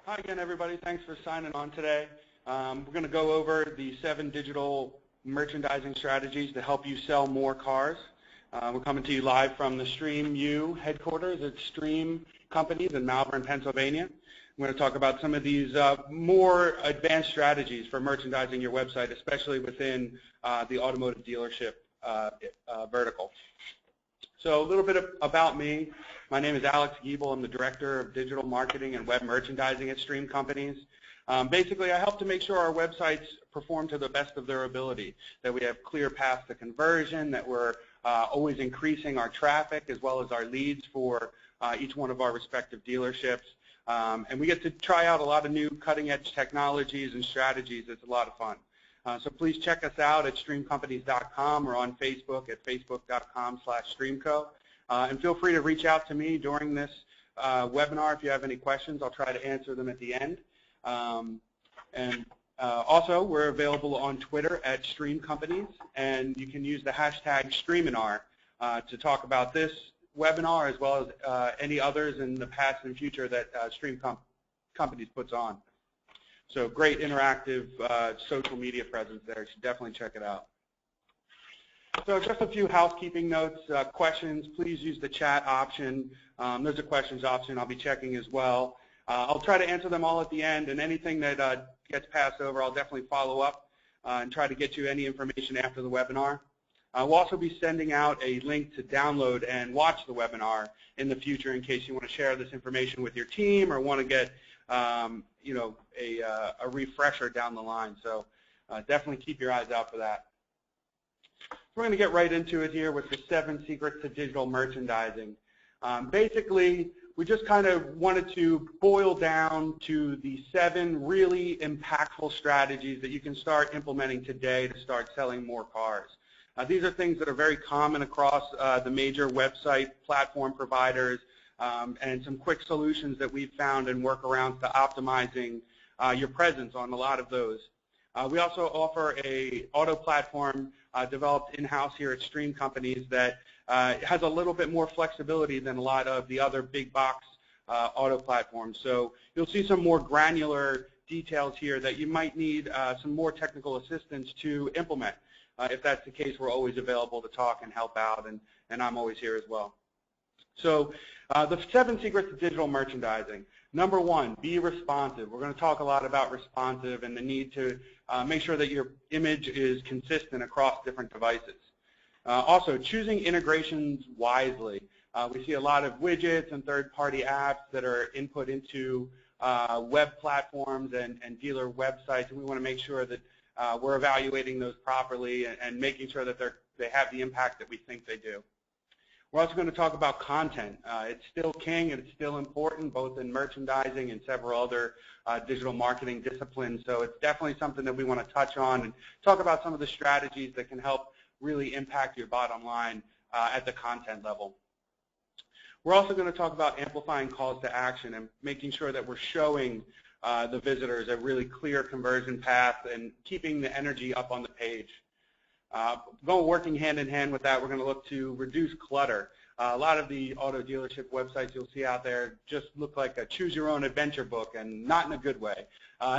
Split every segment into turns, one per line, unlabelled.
Hi again, everybody. Thanks for signing on today. We're going to go over the 7 digital merchandising strategies to help you sell more cars. We're coming to you live from the StreamU headquarters at Stream Companies in Malvern, Pennsylvania. I'm going to talk about some of these more advanced strategies for merchandising your website, especially within the automotive dealership vertical. So a little bit about me. My name is Alex Giebel. I'm the Director of Digital Marketing and Web Merchandising at Stream Companies. Basically, I help to make sure our websites perform to the best of their ability, that we have clear paths to conversion, that we're always increasing our traffic as well as our leads for each one of our respective dealerships. And we get to try out a lot of new cutting-edge technologies and strategies. It's a lot of fun. So please check us out at streamcompanies.com or on Facebook at facebook.com/streamco. And feel free to reach out to me during this webinar if you have any questions. I'll try to answer them at the end. Also, we're available on Twitter at Stream Companies, and you can use the hashtag Streaminar to talk about this webinar as well as any others in the past and future that Stream Companies puts on. So great interactive social media presence there. You should definitely check it out. So just a few housekeeping notes, questions, please use the chat option. There's a questions option I'll be checking as well. I'll try to answer them all at the end, and anything that gets passed over, I'll definitely follow up and try to get you any information after the webinar. We'll also be sending out a link to download and watch the webinar in the future in case you want to share this information with your team or want to get you know, a refresher down the line. So definitely keep your eyes out for that. So we're going to get right into it here with the 7 secrets to digital merchandising. Basically, we just kind of wanted to boil down to the 7 really impactful strategies that you can start implementing today to start selling more cars. These are things that are very common across the major website platform providers, and some quick solutions that we've found and workarounds to optimizing your presence on a lot of those. We also offer a auto platform developed in-house here at Stream Companies that has a little bit more flexibility than a lot of the other big box auto platforms. So you'll see some more granular details here that you might need some more technical assistance to implement. If that's the case, we're always available to talk and help out, and I'm always here as well. So the 7 secrets to digital merchandising. Number 1, be responsive. We're going to talk a lot about responsive and the need to make sure that your image is consistent across different devices. Also, choosing integrations wisely. We see a lot of widgets and third-party apps that are input into web platforms and dealer websites, and we want to make sure that we're evaluating those properly and making sure that they have the impact that we think they do. We're also going to talk about content. It's still king and it's still important both in merchandising and several other digital marketing disciplines. So it's definitely something that we want to touch on and talk about some of the strategies that can help really impact your bottom line at the content level. We're also going to talk about amplifying calls to action and making sure that we're showing the visitors a really clear conversion path and keeping the energy up on the page. Working hand in hand with that, we're going to look to reduce clutter. A lot of the auto dealership websites you'll see out there just look like a choose-your-own-adventure book, and not in a good way,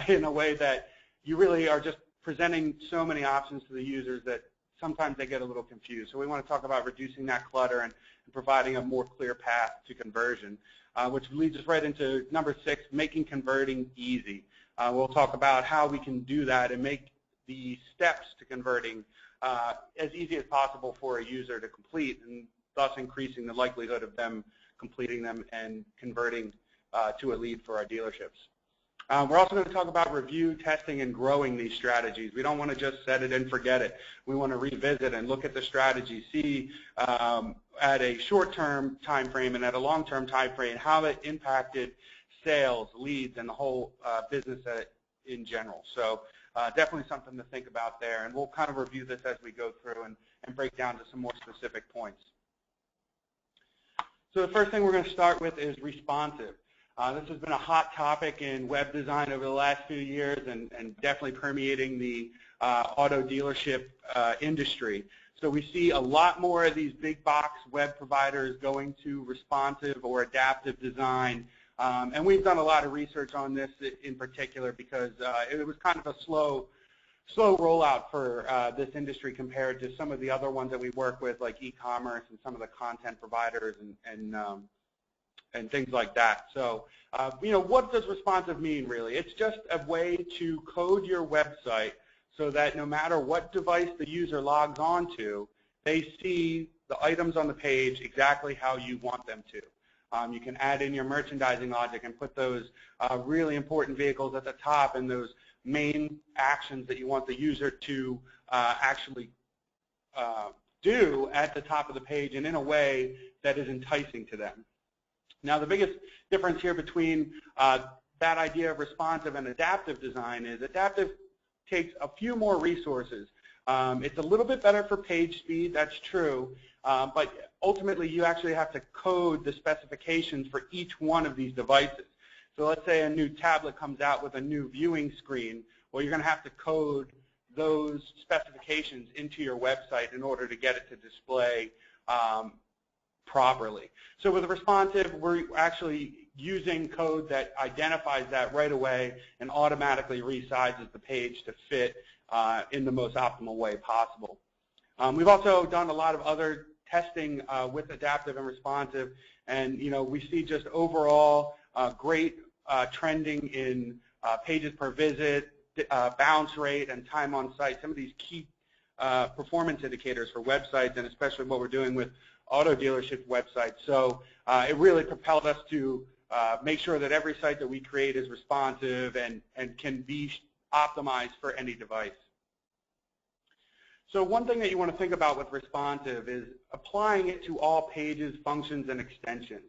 in a way that you really are just presenting so many options to the users that sometimes they get a little confused. So we want to talk about reducing that clutter and providing a more clear path to conversion, which leads us right into number 6, making converting easy. We'll talk about how we can do that and make the steps to converting as easy as possible for a user to complete, and thus increasing the likelihood of them completing them and converting to a lead for our dealerships. We're also going to talk about review, testing, and growing these strategies. We don't want to just set it and forget it. We want to revisit and look at the strategy, see at a short-term time frame and at a long-term time frame how it impacted sales, leads, and the whole business in general. So definitely something to think about there, and we'll kind of review this as we go through and break down to some more specific points. So the first thing we're going to start with is responsive. This has been a hot topic in web design over the last few years and definitely permeating the auto dealership industry. So we see a lot more of these big box web providers going to responsive or adaptive design And we've done a lot of research on this in particular because it was kind of a slow rollout for this industry compared to some of the other ones that we work with, like e-commerce and some of the content providers and things like that. So, what does responsive mean, really? It's just a way to code your website so that no matter what device the user logs onto, they see the items on the page exactly how you want them to. You can add in your merchandising logic and put those really important vehicles at the top and those main actions that you want the user to actually do at the top of the page and in a way that is enticing to them. Now, the biggest difference here between that idea of responsive and adaptive design is adaptive takes a few more resources. It's a little bit better for page speed, that's true, but ultimately you actually have to code the specifications for each one of these devices. So let's say a new tablet comes out with a new viewing screen. Well, you're going to have to code those specifications into your website in order to get it to display properly. So with responsive, we're actually using code that identifies that right away and automatically resizes the page to fit in the most optimal way possible. We've also done a lot of other testing with adaptive and responsive, and we see just overall great trending in pages per visit, bounce rate, and time on site, some of these key performance indicators for websites, and especially what we're doing with auto dealership websites. So it really propelled us to make sure that every site that we create is responsive and can be optimized for any device. So one thing that you want to think about with responsive is applying it to all pages, functions, and extensions.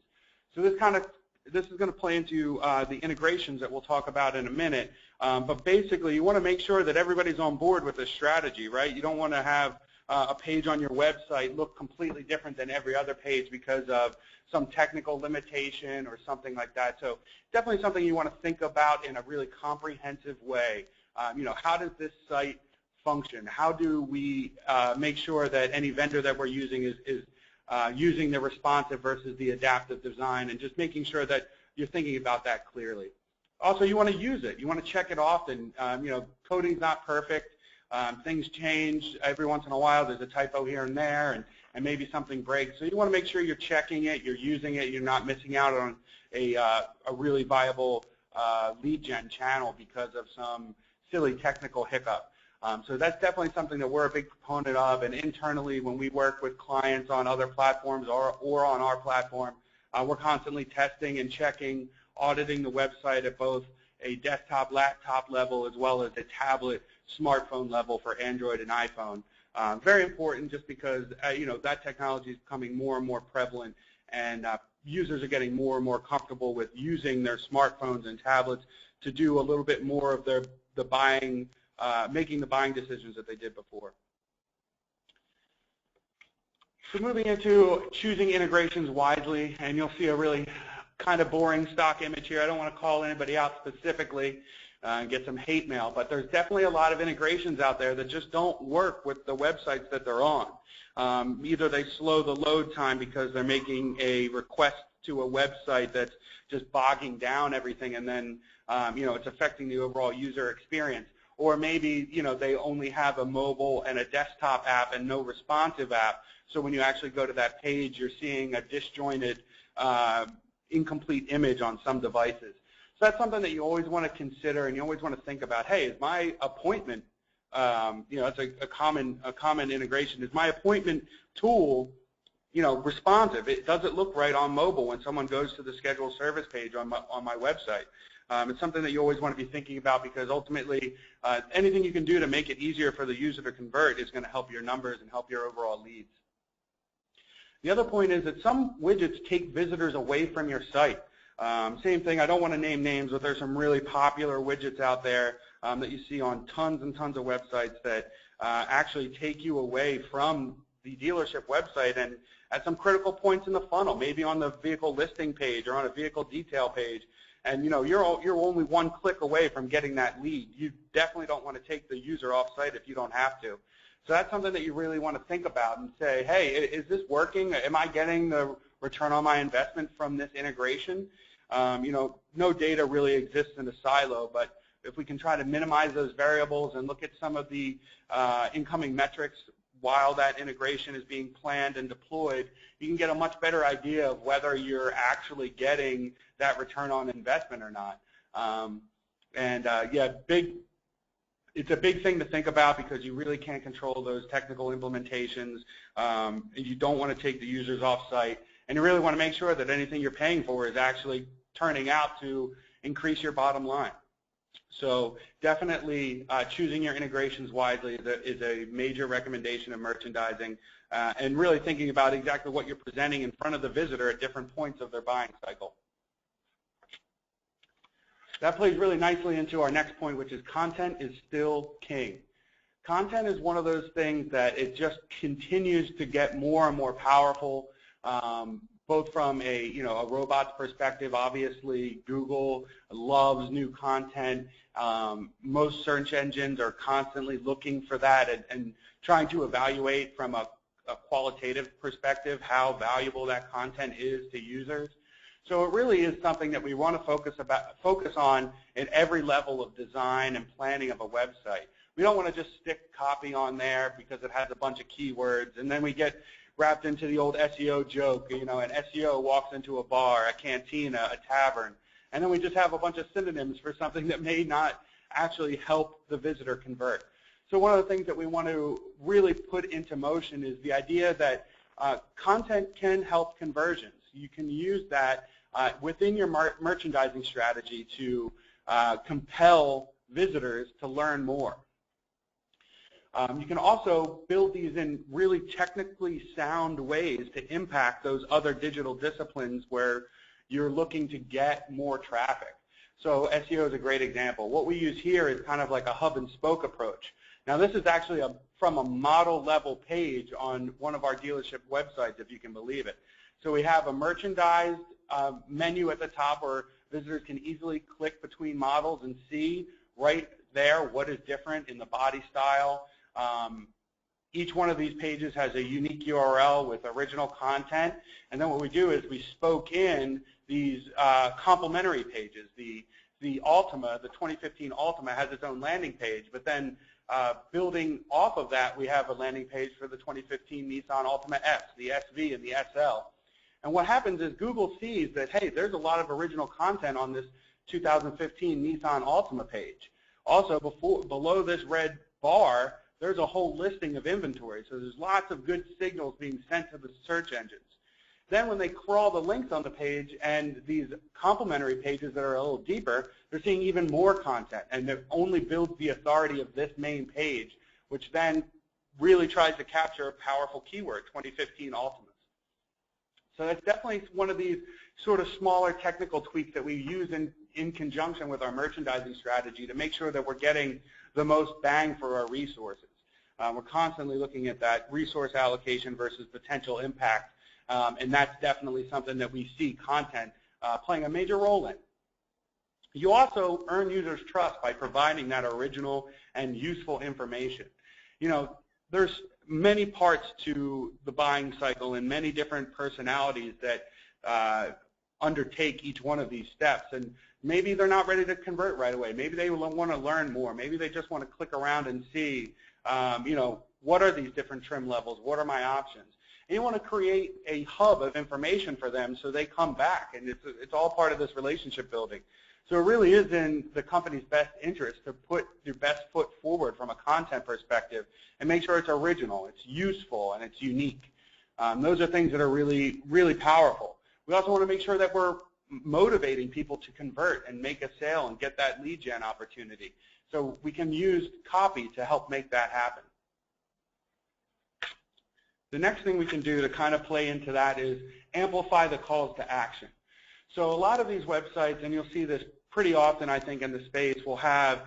So this is going to play into the integrations that we'll talk about in a minute. But basically, you want to make sure that everybody's on board with this strategy, right? You don't want to have a page on your website look completely different than every other page because of some technical limitation or something like that. So definitely something you want to think about in a really comprehensive way. How does this site function? How do we make sure that any vendor that we're using is using the responsive versus the adaptive design, and just making sure that you're thinking about that clearly. Also, you want to use it. You want to check it often. Coding's not perfect. Things change every once in a while. There's a typo here and there, and maybe something breaks. So you want to make sure you're checking it, you're using it, you're not missing out on a really viable lead gen channel because of some silly technical hiccup. So that's definitely something that we're a big proponent of, and internally when we work with clients on other platforms or on our platform, we're constantly testing and checking, auditing the website at both a desktop, laptop level as well as a tablet, smartphone level for Android and iPhone. Very important just because that technology is becoming more and more prevalent, and users are getting more and more comfortable with using their smartphones and tablets to do a little bit more of the buying, making the buying decisions that they did before. So moving into choosing integrations wisely, and you'll see a really kind of boring stock image here. I don't want to call anybody out specifically and get some hate mail, but there's definitely a lot of integrations out there that just don't work with the websites that they're on. Either they slow the load time because they're making a request to a website that's just bogging down everything, and then it's affecting the overall user experience. Or maybe they only have a mobile and a desktop app and no responsive app. So when you actually go to that page, you're seeing a disjointed, incomplete image on some devices. So that's something that you always want to consider, and you always want to think about. Hey, is my appointment, it's a common integration. Is my appointment tool, responsive? Does it look right on mobile when someone goes to the scheduled service page on my website? It's something that you always want to be thinking about, because ultimately anything you can do to make it easier for the user to convert is going to help your numbers and help your overall leads. The other point is that some widgets take visitors away from your site. Same thing, I don't want to name names, but there's some really popular widgets out there that you see on tons and tons of websites that actually take you away from the dealership website, and at some critical points in the funnel, maybe on the vehicle listing page or on a vehicle detail page. And you're only one click away from getting that lead. You definitely don't want to take the user off site if you don't have to. So that's something that you really want to think about and say, hey, is this working? Am I getting the return on my investment from this integration? No data really exists in a silo, but if we can try to minimize those variables and look at some of the incoming metrics while that integration is being planned and deployed, you can get a much better idea of whether you're actually getting that return on investment or not. It's a big thing to think about because you really can't control those technical implementations. You don't want to take the users off site, and you really want to make sure that anything you're paying for is actually turning out to increase your bottom line. So definitely choosing your integrations wisely is a major recommendation of merchandising, and really thinking about exactly what you're presenting in front of the visitor at different points of their buying cycle. That plays really nicely into our next point, which is content is still king. Content is one of those things that it just continues to get more and more powerful, both from a robot's perspective. Obviously, Google loves new content. Most search engines are constantly looking for that and trying to evaluate from a qualitative perspective how valuable that content is to users. So it really is something that we want to focus on at every level of design and planning of a website. We don't want to just stick copy on there because it has a bunch of keywords, and then we get wrapped into the old SEO joke. An SEO walks into a bar, a cantina, a tavern, and then we just have a bunch of synonyms for something that may not actually help the visitor convert. So one of the things that we want to really put into motion is the idea that content can help conversions. You can use that within your merchandising strategy to compel visitors to learn more. You can also build these in really technically sound ways to impact those other digital disciplines where you're looking to get more traffic. So SEO is a great example. What we use here is kind of like a hub and spoke approach. Now this is actually from a model level page on one of our dealership websites, if you can believe it. So we have a merchandised menu at the top where visitors can easily click between models and see right there what is different in the body style. Each one of these pages has a unique URL with original content, and then what we do is we spoke in these complementary pages. The Altima, the 2015 Altima, has its own landing page, but then building off of that, we have a landing page for the 2015 Nissan Altima S, the SV, and the SL. And what happens is Google sees that, hey, there's a lot of original content on this 2015 Nissan Altima page. Also, below this red bar, there's a whole listing of inventory. So there's lots of good signals being sent to the search engines. Then when they crawl the links on the page and these complementary pages that are a little deeper, they're seeing even more content, and it only builds the authority of this main page, which then really tries to capture a powerful keyword, 2015 Altimas. So that's definitely one of these sort of smaller technical tweaks that we use in conjunction with our merchandising strategy to make sure that we're getting the most bang for our resources. We're constantly looking at that resource allocation versus potential impact, and that's definitely something that we see content playing a major role in. You also earn users' trust by providing that original and useful information. There's many parts to the buying cycle and many different personalities that undertake each one of these steps, and maybe they're not ready to convert right away. Maybe they want to learn more. Maybe they just want to click around and see, what are these different trim levels? What are my options? And you want to create a hub of information for them so they come back, and it's all part of this relationship building. So it really is in the company's best interest to put your best foot forward from a content perspective and make sure it's original, it's useful, and it's unique. Those are things that are really, really powerful. We also want to make sure that we're motivating people to convert and make a sale and get that lead gen opportunity. So we can use copy to help make that happen. The next thing we can do to kind of play into that is amplify the calls to action. So a lot of these websites, and you'll see this pretty often, I think, in the space, will have,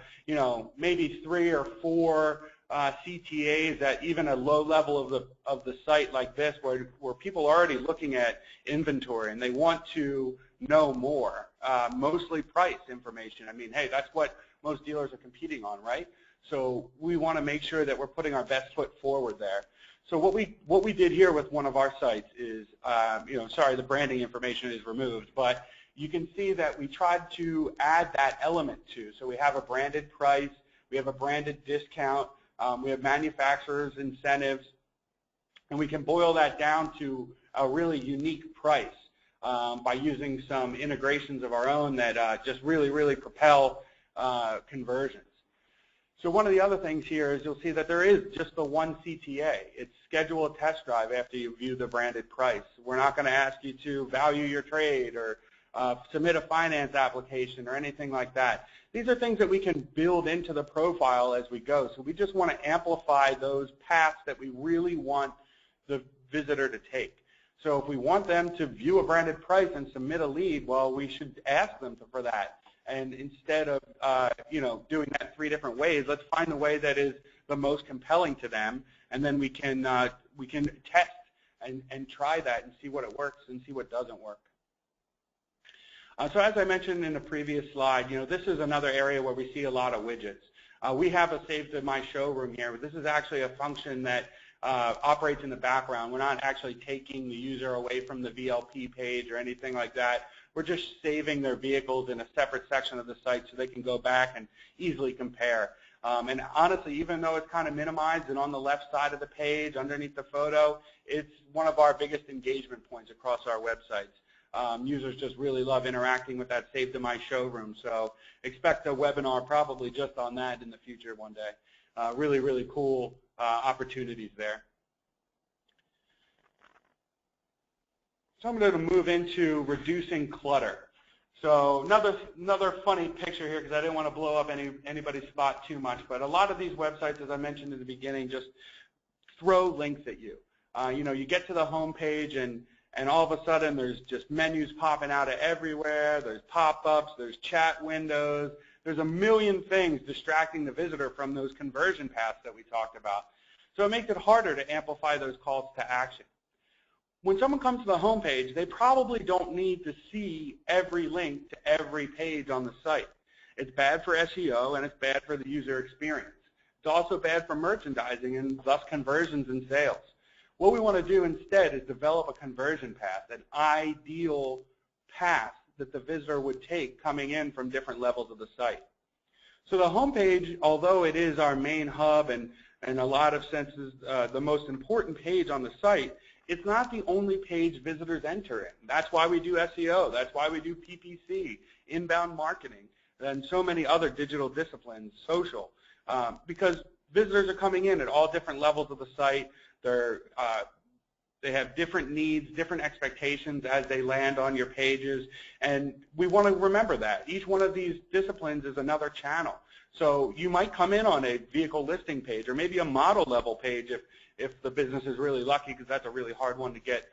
maybe 3 or 4 CTAs at even a low level of the site like this, where people are already looking at inventory and they want to know more, mostly price information. I mean, hey, that's what most dealers are competing on, right? So we want to make sure that we're putting our best foot forward there. So what we did here with one of our sites is, sorry, the branding information is removed, but you can see that we tried to add that element to. So we have a branded price, we have a branded discount, we have manufacturers' incentives, and we can boil that down to a really unique price by using some integrations of our own that just really propel conversions. So one of the other things here is you'll see that there is just the one CTA. It's schedule a test drive after you view the branded price. We're not going to ask you to value your trade or submit a finance application or anything like that. These are things that we can build into the profile as we go. So we just want to amplify those paths that we really want the visitor to take. So if we want them to view a branded price and submit a lead, well, we should ask them for that. And instead of doing that 3 different ways, let's find the way that is the most compelling to them, and then we can test and try that and see what it works and see what doesn't work. So as I mentioned in the previous slide, this is another area where we see a lot of widgets. We have a Save to My Showroom here, but this is actually a function that operates in the background. We're not actually taking the user away from the VLP page or anything like that. We're just saving their vehicles in a separate section of the site so they can go back and easily compare. And honestly, even though it's kind of minimized and on the left side of the page underneath the photo, it's one of our biggest engagement points across our websites. Users just really love interacting with that Save to My Showroom. So expect a webinar probably just on that in the future one day. Really cool opportunities there. So I'm going to move into reducing clutter. So another funny picture here because I didn't want to blow up anybody's spot too much, but a lot of these websites, as I mentioned in the beginning, just throw links at you. You get to the home page and all of a sudden there's just menus popping out of everywhere, there's pop-ups, there's chat windows, there's a million things distracting the visitor from those conversion paths that we talked about. So it makes it harder to amplify those calls to action. When someone comes to the home page, they probably don't need to see every link to every page on the site. It's bad for SEO and it's bad for the user experience. It's also bad for merchandising and thus conversions and sales. What we want to do instead is develop a conversion path, an ideal path that the visitor would take coming in from different levels of the site. So the home page, although it is our main hub and in a lot of senses the most important page on the site, it's not the only page visitors enter in. That's why we do SEO. That's why we do PPC, inbound marketing, and so many other digital disciplines, social, because visitors are coming in at all different levels of the site. They have different needs, different expectations as they land on your pages, and we want to remember that. Each one of these disciplines is another channel. So you might come in on a vehicle listing page or maybe a model level page if the business is really lucky, because that's a really hard one to get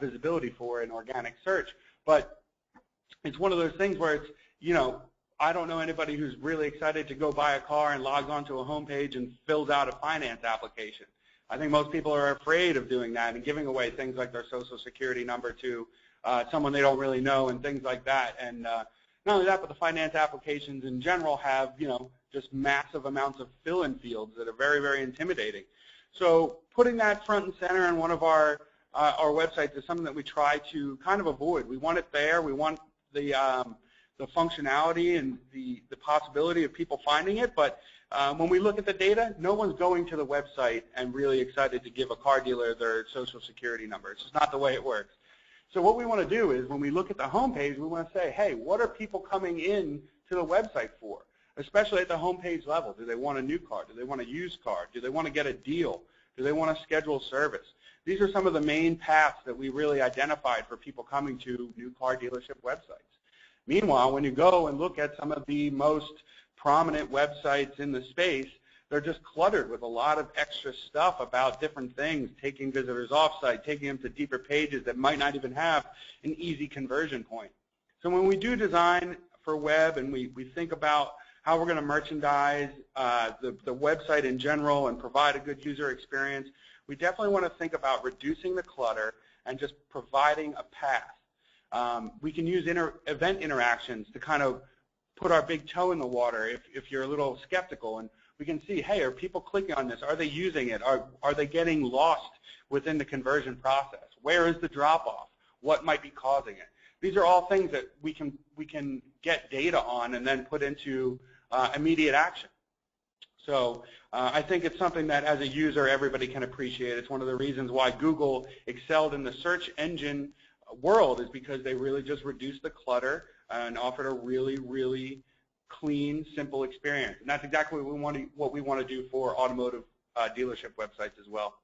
visibility for in organic search. But it's one of those things where it's, I don't know anybody who's really excited to go buy a car and logs onto a home page and fills out a finance application. I think most people are afraid of doing that and giving away things like their social security number to someone they don't really know and things like that. And not only that, but the finance applications in general have, just massive amounts of fill-in fields that are very intimidating. So putting that front and center on one of our websites is something that we try to kind of avoid. We want it there. We want the functionality and the possibility of people finding it, but when we look at the data, no one's going to the website and really excited to give a car dealer their social security number. It's just not the way it works. So what we want to do is when we look at the homepage, we want to say, hey, what are people coming in to the website for, especially at the homepage level? Do they want a new car? Do they want a used car? Do they want to get a deal? Do they want to schedule service? These are some of the main paths that we really identified for people coming to new car dealership websites. Meanwhile, when you go and look at some of the most prominent websites in the space, they're just cluttered with a lot of extra stuff about different things, taking visitors off-site, taking them to deeper pages that might not even have an easy conversion point. So when we do design for web and we think about how we're going to merchandise the website in general and provide a good user experience, we definitely want to think about reducing the clutter and just providing a path. We can use event interactions to kind of put our big toe in the water if you're a little skeptical, and we can see, hey, are people clicking on this? Are they using it? Are they getting lost within the conversion process? Where is the drop-off? What might be causing it? These are all things that we can get data on and then put into immediate action. So I think it's something that as a user everybody can appreciate. It's one of the reasons why Google excelled in the search engine world, is because they really just reduced the clutter and offered a really, really clean, simple experience. And that's exactly what we want to do for automotive dealership websites as well.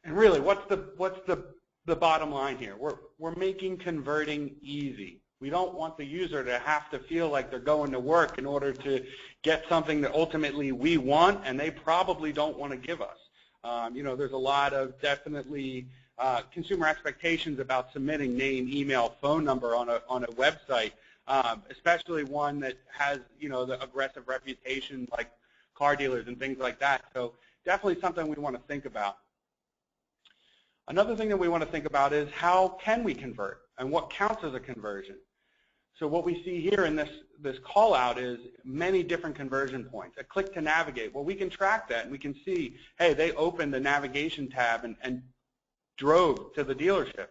And really, what's the bottom line here? We're making converting easy. We don't want the user to have to feel like they're going to work in order to get something that ultimately we want, and they probably don't want to give us. You know, there's a lot of definitely consumer expectations about submitting name, email, phone number on a website, especially one that has, you know, the aggressive reputation like car dealers and things like that. So definitely something we want to think about. Another thing that we want to think about is how can we convert and what counts as a conversion. So what we see here in this call out is many different conversion points. A click to navigate. Well, we can track that and we can see, hey, they opened the navigation tab and drove to the dealership.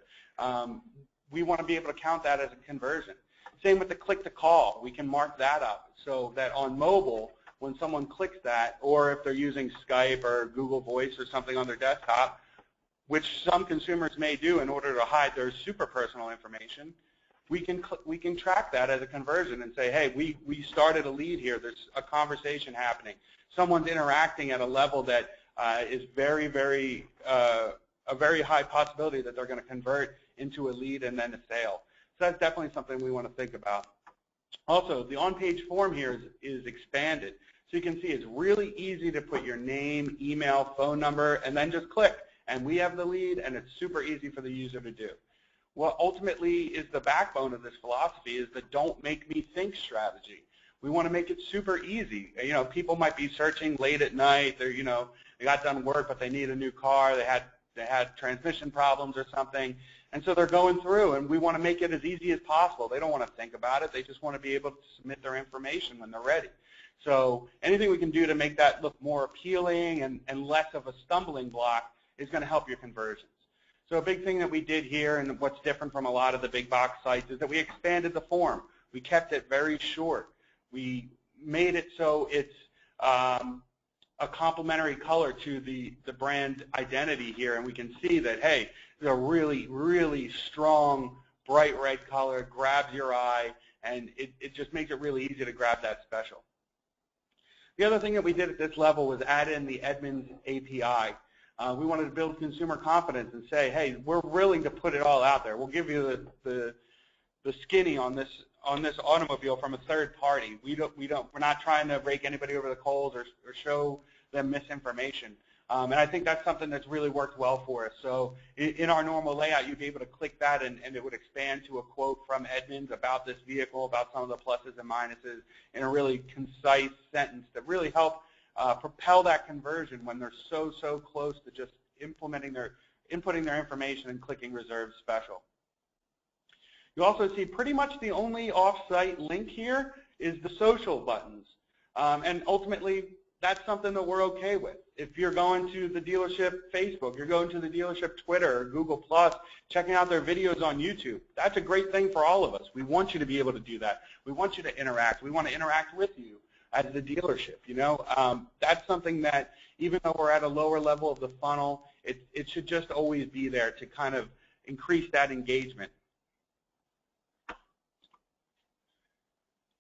We want to be able to count that as a conversion. Same with the click to call. We can mark that up so that on mobile, when someone clicks that, or if they're using Skype or Google Voice or something on their desktop, which some consumers may do in order to hide their super personal information, we can track that as a conversion and say, hey, we started a lead here. There's a conversation happening. Someone's interacting at a level that is very, very a very high possibility that they're going to convert into a lead and then a sale. So that's definitely something we want to think about. Also, the on-page form here is expanded. So you can see it's really easy to put your name, email, phone number, and then just click. And we have the lead, and it's super easy for the user to do. What ultimately is the backbone of this philosophy is the don't make me think strategy. We want to make it super easy. You know, people might be searching late at night. They're, you know, they got done work, but they need a new car. They had transmission problems or something. And so they're going through, and we want to make it as easy as possible. They don't want to think about it. They just want to be able to submit their information when they're ready. So anything we can do to make that look more appealing and less of a stumbling block is going to help your conversions. So a big thing that we did here, and what's different from a lot of the big box sites, is that we expanded the form. We kept it very short. We made it so it's a complementary color to the brand identity here, and we can see that, hey, it's a really, really strong, bright red color, grabs your eye, and it just makes it really easy to grab that special. The other thing that we did at this level was add in the Edmunds API. We wanted to build consumer confidence and say, hey, we're willing to put it all out there. We'll give you the skinny on this automobile from a third party. We're not trying to rake anybody over the coals or show them misinformation. And I think that's something that's really worked well for us. So in our normal layout, you'd be able to click that and it would expand to a quote from Edmunds about this vehicle, about some of the pluses and minuses in a really concise sentence that really help propel that conversion when they're so close to just inputting their information and clicking reserve special. You also see pretty much the only off-site link here is the social buttons. And ultimately, that's something that we're okay with. If you're going to the dealership Facebook, you're going to the dealership Twitter or Google+, checking out their videos on YouTube, that's a great thing for all of us. We want you to be able to do that. We want you to interact. We want to interact with you as the dealership, you know. That's something that even though we're at a lower level of the funnel, it should just always be there to kind of increase that engagement.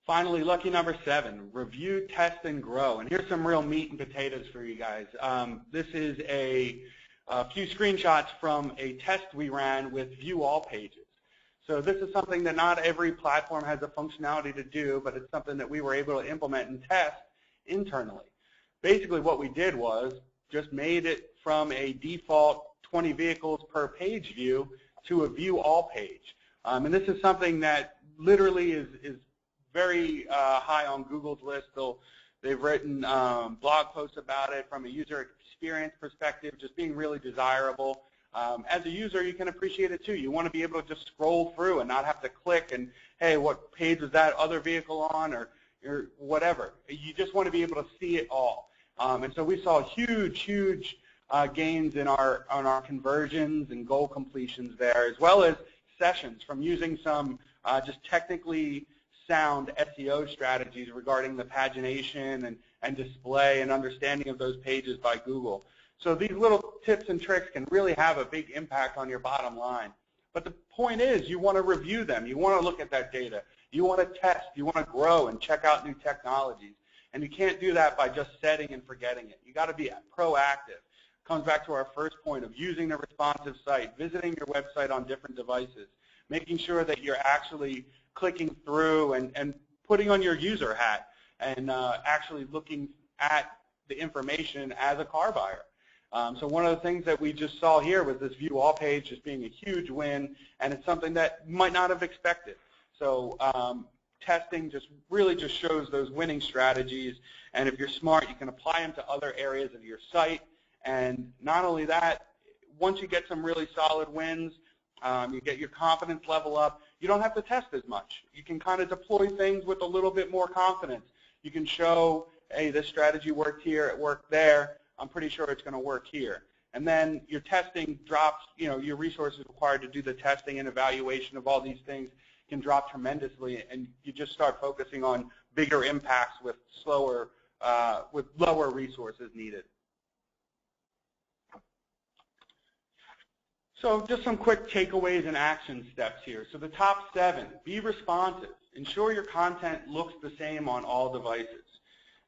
Finally, lucky number 7, review, test, and grow. And here's some real meat and potatoes for you guys. This is a few screenshots from a test we ran with view all pages. So this is something that not every platform has the functionality to do, but it's something that we were able to implement and test internally. Basically what we did was just made it from a default 20 vehicles per page view to a view all page. And this is something that literally is very high on Google's list. They've written blog posts about it from a user experience perspective, just being really desirable. As a user, you can appreciate it too. You want to be able to just scroll through and not have to click and, hey, what page is that other vehicle on or whatever. You just want to be able to see it all. And so we saw huge gains in on our conversions and goal completions there, as well as sessions from using some just technically sound SEO strategies regarding the pagination and display and understanding of those pages by Google. So these little tips and tricks can really have a big impact on your bottom line. But the point is, you want to review them. You want to look at that data. You want to test. You want to grow and check out new technologies. And you can't do that by just setting and forgetting it. You got to be proactive. It comes back to our first point of using the responsive site, visiting your website on different devices, making sure that you're actually clicking through and putting on your user hat and actually looking at the information as a car buyer. So one of the things that we just saw here was this view all page just being a huge win, and it's something that you might not have expected. So testing really just shows those winning strategies, and if you're smart, you can apply them to other areas of your site. And not only that, once you get some really solid wins, you get your confidence level up, you don't have to test as much. You can kind of deploy things with a little bit more confidence. You can show, hey, this strategy worked here, it worked there, I'm pretty sure it's going to work here. And then your testing drops, your resources required to do the testing and evaluation of all these things can drop tremendously, and you just start focusing on bigger impacts with lower resources needed. So just some quick takeaways and action steps here. So the top 7, be responsive. Ensure your content looks the same on all devices.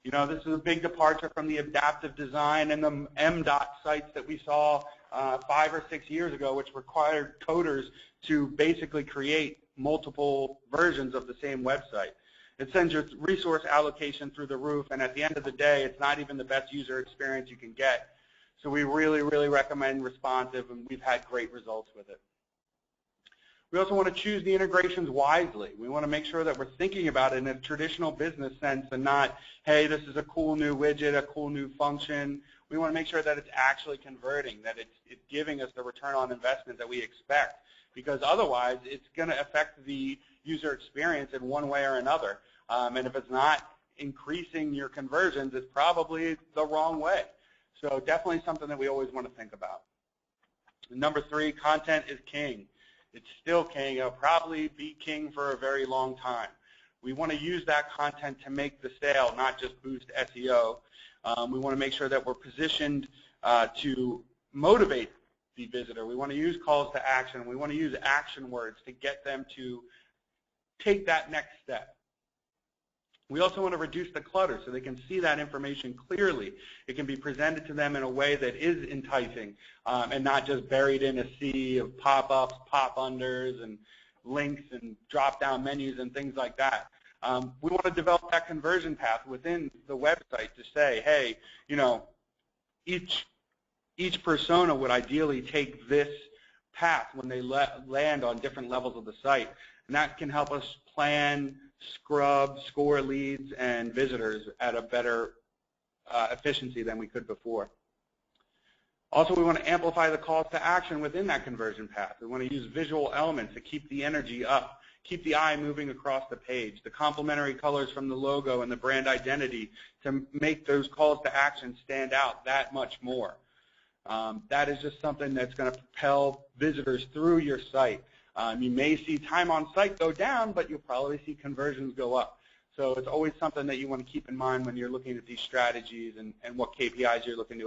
This is a big departure from the adaptive design and the M-Dot sites that we saw 5 or 6 years ago, which required coders to basically create multiple versions of the same website. It sends your resource allocation through the roof, and at the end of the day, it's not even the best user experience you can get. So we really, really recommend responsive, and we've had great results with it. We also want to choose the integrations wisely. We want to make sure that we're thinking about it in a traditional business sense and not, hey, this is a cool new widget, a cool new function. We want to make sure that it's actually converting, that it's giving us the return on investment that we expect, because otherwise it's going to affect the user experience in one way or another. And if it's not increasing your conversions, it's probably the wrong way. So definitely something that we always want to think about. Number 3, content is king. It's still king. It'll probably be king for a very long time. We want to use that content to make the sale, not just boost SEO. We want to make sure that we're positioned to motivate the visitor. We want to use calls to action. We want to use action words to get them to take that next step. We also want to reduce the clutter so they can see that information clearly. It can be presented to them in a way that is enticing and not just buried in a sea of pop-ups, pop-unders, and links and drop-down menus and things like that. We want to develop that conversion path within the website to say, hey, each persona would ideally take this path when they land on different levels of the site. And that can help us plan, scrub, score leads and visitors at a better efficiency than we could before. Also, we want to amplify the calls to action within that conversion path. We want to use visual elements to keep the energy up, keep the eye moving across the page, the complementary colors from the logo and the brand identity to make those calls to action stand out that much more. That is just something that's going to propel visitors through your site. You may see time on site go down, but you'll probably see conversions go up. So it's always something that you want to keep in mind when you're looking at these strategies and what KPIs you're looking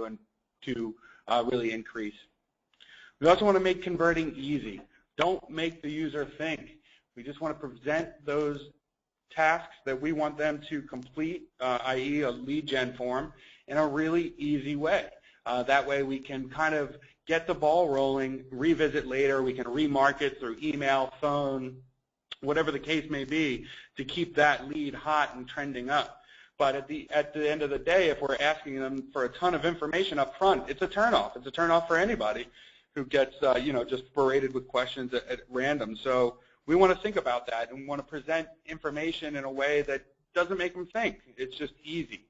to really increase. We also want to make converting easy. Don't make the user think. We just want to present those tasks that we want them to complete, i.e. a lead gen form, in a really easy way. That way we can kind of get the ball rolling, revisit later, we can remarket through email, phone, whatever the case may be, to keep that lead hot and trending up. But at the end of the day, if we're asking them for a ton of information up front, it's a turnoff. It's a turnoff for anybody who gets just berated with questions at random. So we want to think about that and want to present information in a way that doesn't make them think. It's just easy.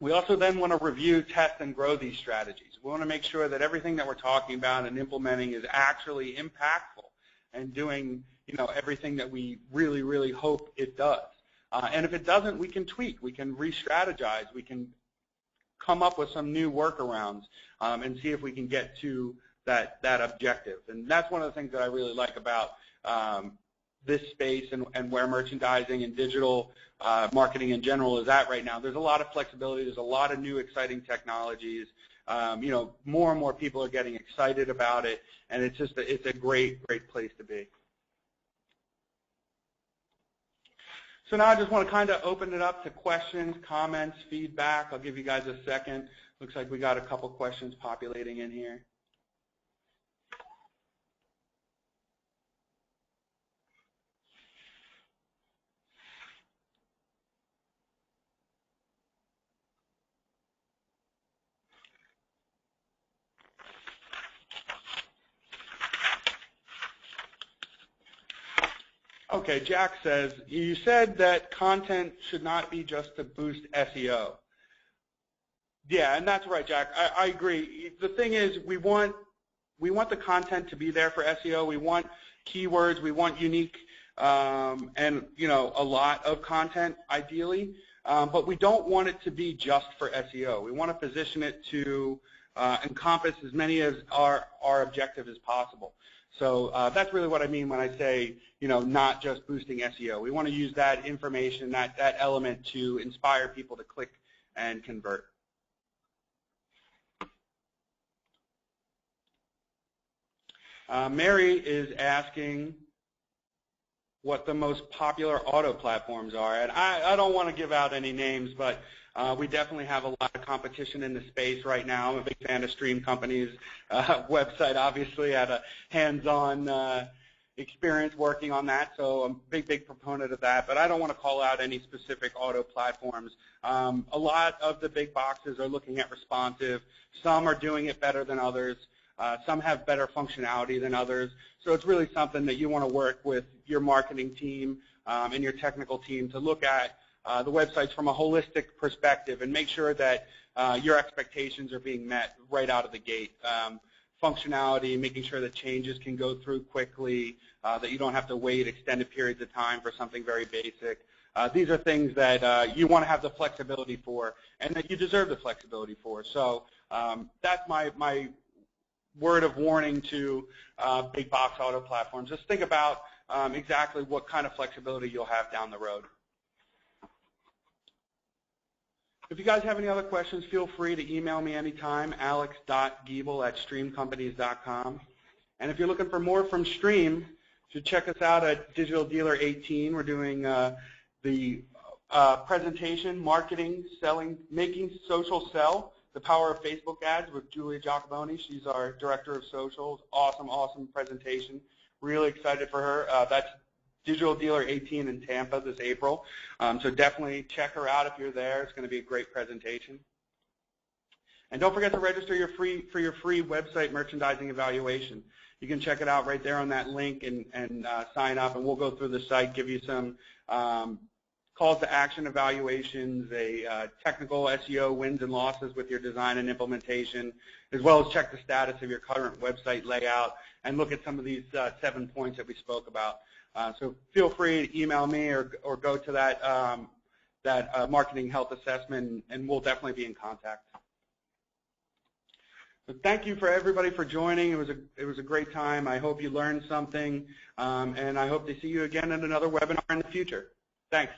We also then want to review, test, and grow these strategies. We want to make sure that everything that we're talking about and implementing is actually impactful and doing everything that we really, really hope it does. And if it doesn't, we can tweak. We can re-strategize. We can come up with some new workarounds and see if we can get to that objective. And that's one of the things that I really like about this space and where merchandising and digital marketing in general is at right now. There's a lot of flexibility. There's a lot of new exciting technologies. More and more people are getting excited about it, and it's a great place to be. So now I just want to kind of open it up to questions, comments, feedback. I'll give you guys a second. Looks like we got a couple questions populating in here. Okay, Jack says, you said that content should not be just to boost SEO. Yeah, and that's right, Jack. I agree. The thing is, we want the content to be there for SEO. We want keywords. We want unique and a lot of content, ideally. But we don't want it to be just for SEO. We want to position it to encompass as many as our objective as possible. So that's really what I mean when I say, not just boosting SEO. We want to use that information, that element to inspire people to click and convert. Mary is asking what the most popular auto platforms are. And I don't want to give out any names, but we definitely have a lot of competition in the space right now. I'm a big fan of Stream Company's website, obviously. I had a hands-on experience working on that, so I'm a big proponent of that. But I don't want to call out any specific auto platforms. A lot of the big boxes are looking at responsive. Some are doing it better than others. Some have better functionality than others. So it's really something that you want to work with your marketing team and your technical team to look at the websites from a holistic perspective and make sure that your expectations are being met right out of the gate. Functionality, making sure that changes can go through quickly, that you don't have to wait extended periods of time for something very basic. These are things that you want to have the flexibility for and that you deserve the flexibility for. So that's my word of warning to big box auto platforms. Just think about exactly what kind of flexibility you'll have down the road. If you guys have any other questions, feel free to email me anytime, alex.giebel@streamcompanies.com. And if you're looking for more from Stream, you should check us out at Digital Dealer 18. We're doing the presentation, marketing, selling, making social sell, the power of Facebook ads with Julia Giacoboni. She's our director of socials. Awesome presentation. Really excited for her. That's Digital Dealer 18 in Tampa this April. So definitely check her out if you're there. It's going to be a great presentation. And don't forget to register for your free website merchandising evaluation. You can check it out right there on that link and sign up, and we'll go through the site, give you some calls to action evaluations, a technical SEO wins and losses with your design and implementation, as well as check the status of your current website layout and look at some of these 7 points that we spoke about. So feel free to email me or go to that marketing health assessment, and we'll definitely be in contact. So thank you for everybody for joining. It was a great time. I hope you learned something, and I hope to see you again in another webinar in the future. Thanks.